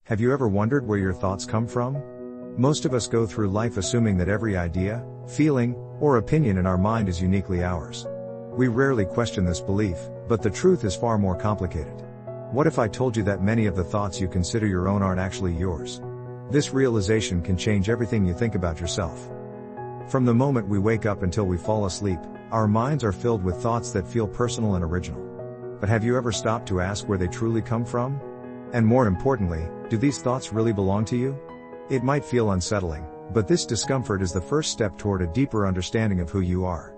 Have you ever wondered where your thoughts come from? Most of us go through life assuming that every idea, feeling, or opinion in our mind is uniquely ours. We rarely question this belief, but the truth is far more complicated. What if I told you that many of the thoughts you consider your own aren't actually yours? This realization can change everything you think about yourself. From the moment we wake up until we fall asleep, our minds are filled with thoughts that feel personal and original. But have you ever stopped to ask where they truly come from? And more importantly, do these thoughts really belong to you? It might feel unsettling, but this discomfort is the first step toward a deeper understanding of who you are.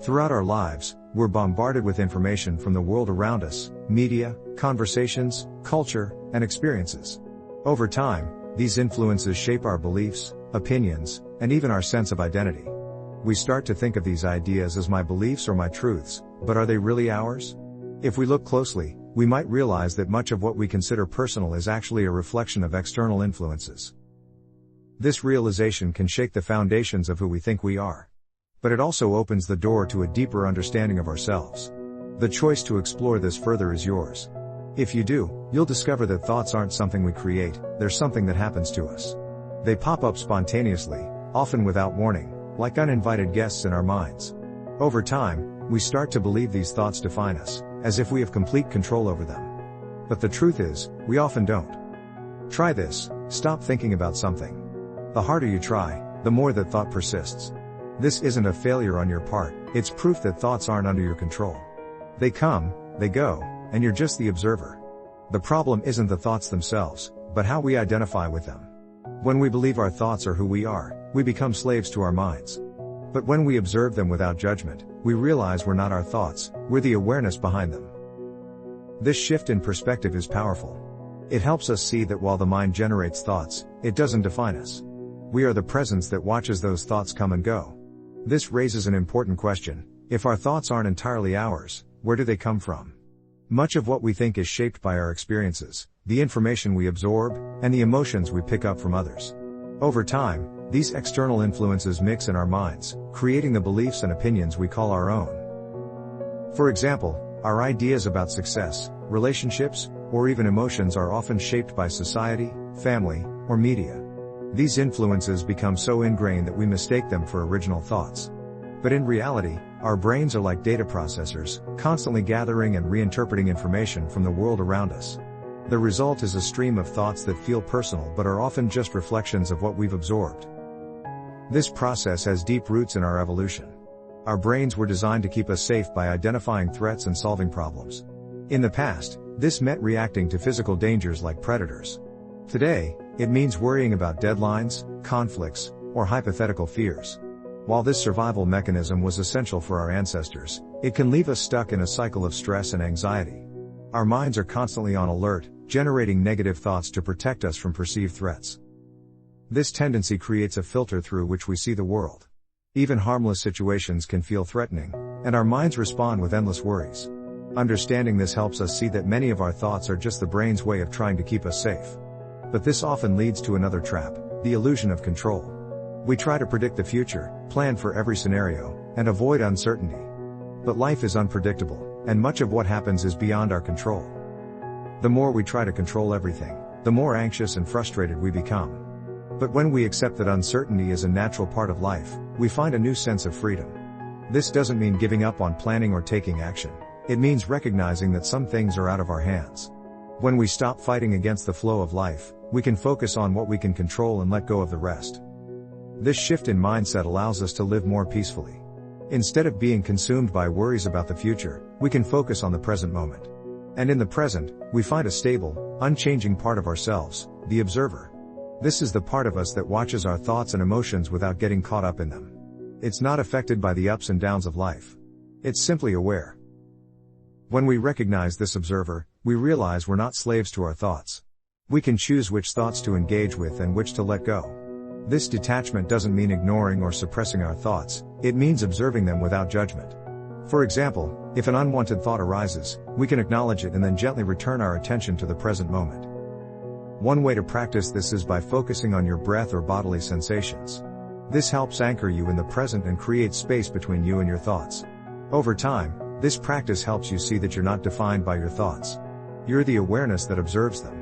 Throughout our lives, we're bombarded with information from the world around us, media, conversations, culture, and experiences. Over time, these influences shape our beliefs, opinions, and even our sense of identity. We start to think of these ideas as my beliefs or my truths, but are they really ours? If we look closely, we might realize that much of what we consider personal is actually a reflection of external influences. This realization can shake the foundations of who we think we are. But it also opens the door to a deeper understanding of ourselves. The choice to explore this further is yours. If you do, you'll discover that thoughts aren't something we create, they're something that happens to us. They pop up spontaneously, often without warning, like uninvited guests in our minds. Over time, we start to believe these thoughts define us, as if we have complete control over them. But the truth is, we often don't. Try this: stop thinking about something. The harder you try, the more that thought persists. This isn't a failure on your part, it's proof that thoughts aren't under your control. They come, they go, and you're just the observer. The problem isn't the thoughts themselves, but how we identify with them. When we believe our thoughts are who we are, we become slaves to our minds. But when we observe them without judgment, we realize we're not our thoughts, we're the awareness behind them. This shift in perspective is powerful. It helps us see that while the mind generates thoughts, it doesn't define us. We are the presence that watches those thoughts come and go. This raises an important question: if our thoughts aren't entirely ours, where do they come from? Much of what we think is shaped by our experiences, the information we absorb, and the emotions we pick up from others. Over time, these external influences mix in our minds, creating the beliefs and opinions we call our own. For example, our ideas about success, relationships, or even emotions are often shaped by society, family, or media. These influences become so ingrained that we mistake them for original thoughts. But in reality, our brains are like data processors, constantly gathering and reinterpreting information from the world around us. The result is a stream of thoughts that feel personal but are often just reflections of what we've absorbed. This process has deep roots in our evolution. Our brains were designed to keep us safe by identifying threats and solving problems. In the past, this meant reacting to physical dangers like predators. Today, it means worrying about deadlines, conflicts, or hypothetical fears. While this survival mechanism was essential for our ancestors, it can leave us stuck in a cycle of stress and anxiety. Our minds are constantly on alert, generating negative thoughts to protect us from perceived threats. This tendency creates a filter through which we see the world. Even harmless situations can feel threatening, and our minds respond with endless worries. Understanding this helps us see that many of our thoughts are just the brain's way of trying to keep us safe. But this often leads to another trap: the illusion of control. We try to predict the future, plan for every scenario, and avoid uncertainty. But life is unpredictable, and much of what happens is beyond our control. The more we try to control everything, the more anxious and frustrated we become. But when we accept that uncertainty is a natural part of life, we find a new sense of freedom. This doesn't mean giving up on planning or taking action. It means recognizing that some things are out of our hands. When we stop fighting against the flow of life, we can focus on what we can control and let go of the rest. This shift in mindset allows us to live more peacefully. Instead of being consumed by worries about the future, we can focus on the present moment. And in the present, we find a stable, unchanging part of ourselves, the observer. This is the part of us that watches our thoughts and emotions without getting caught up in them. It's not affected by the ups and downs of life. It's simply aware. When we recognize this observer, we realize we're not slaves to our thoughts. We can choose which thoughts to engage with and which to let go. This detachment doesn't mean ignoring or suppressing our thoughts, it means observing them without judgment. For example, if an unwanted thought arises, we can acknowledge it and then gently return our attention to the present moment. One way to practice this is by focusing on your breath or bodily sensations. This helps anchor you in the present and create space between you and your thoughts. Over time, this practice helps you see that you're not defined by your thoughts. You're the awareness that observes them.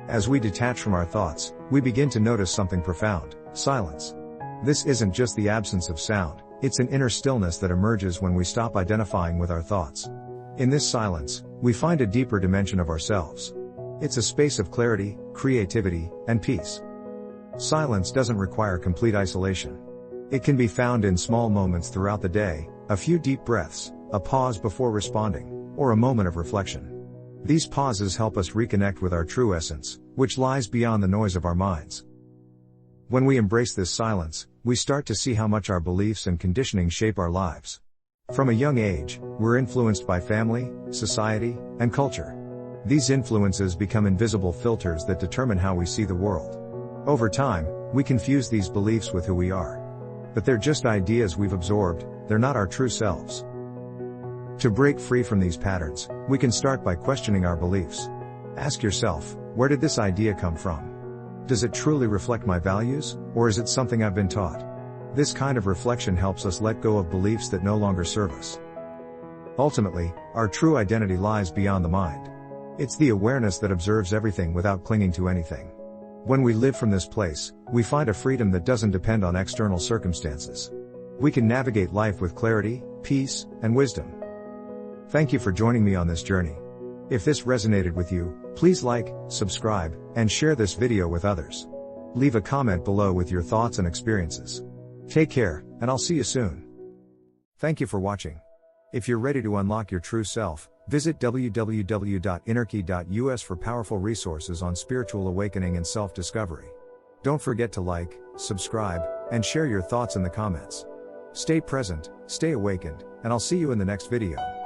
As we detach from our thoughts, we begin to notice something profound: silence. This isn't just the absence of sound, it's an inner stillness that emerges when we stop identifying with our thoughts. In this silence, we find a deeper dimension of ourselves. It's a space of clarity, creativity, and peace. Silence doesn't require complete isolation. It can be found in small moments throughout the day, a few deep breaths, a pause before responding, or a moment of reflection. These pauses help us reconnect with our true essence, which lies beyond the noise of our minds. When we embrace this silence, we start to see how much our beliefs and conditioning shape our lives. From a young age, we're influenced by family, society, and culture. These influences become invisible filters that determine how we see the world. Over time, we confuse these beliefs with who we are. But they're just ideas we've absorbed, they're not our true selves. To break free from these patterns, we can start by questioning our beliefs. Ask yourself, where did this idea come from? Does it truly reflect my values, or is it something I've been taught? This kind of reflection helps us let go of beliefs that no longer serve us. Ultimately, our true identity lies beyond the mind. It's the awareness that observes everything without clinging to anything. When we live from this place, we find a freedom that doesn't depend on external circumstances. We can navigate life with clarity, peace, and wisdom. Thank you for joining me on this journey. If this resonated with you, please like, subscribe, and share this video with others. Leave a comment below with your thoughts and experiences. Take care, and I'll see you soon. Thank you for watching. If you're ready to unlock your true self, visit www.innerkey.us for powerful resources on spiritual awakening and self-discovery. Don't forget to like, subscribe, and share your thoughts in the comments. Stay present, stay awakened, and I'll see you in the next video.